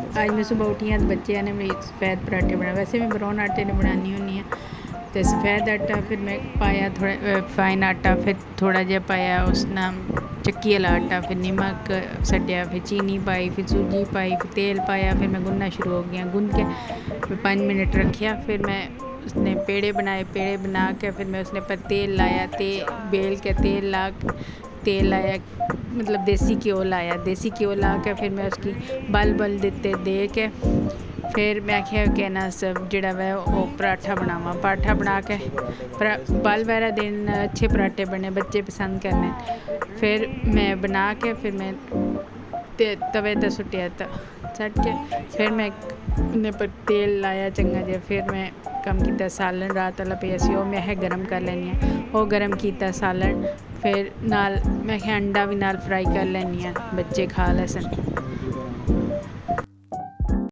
आज मैं सुबह उठी हाँ तो बच्चे ने मेरी सफ़ेद पराठे बनाए। वैसे मैं ब्राउन आटे ने बनानी होनी है। तो सफ़ेद आटा फिर मैं पाया थोड़ा फाइन आटा, फिर थोड़ा जहा पाया उस नाम चक्की वाला आटा, फिर नमक सटिया, फिर चीनी पाई, फिर सूजी पाई, फिर तेल पाया। फिर मैं गुनना शुरू हो गया। गुन के फिर 5 मिनट रखिया। फिर मैं उसने पेड़े बनाए। पेड़े बना के फिर मैं उसने पर तेल लाया, बेल के तेल लाया, मतलब देसी घ्यो लाया। देसी घ्यो ला के फिर मैं उसकी बल दिते दे के फिर मैं आख्या कि ना सब जोड़ा वै वो पराठा बनावा। पराठा बना के बल वगैरह देने अच्छे पराठे बने, बच्चे पसंद करने। फिर मैं बना के फिर मैं तवे ते सुटिया सट के फिर मैं उन्हें पर तेल लाया चंगा जिहा। फिर मैं कम किया सालन रात वाला पिया सी, मैं गर्म कर लैनी आं। वो गर्म किया सालन, फिर नाल मैं अंडा भी नाल फ्राई कर लैनी आं, बच्चे खा लैसन।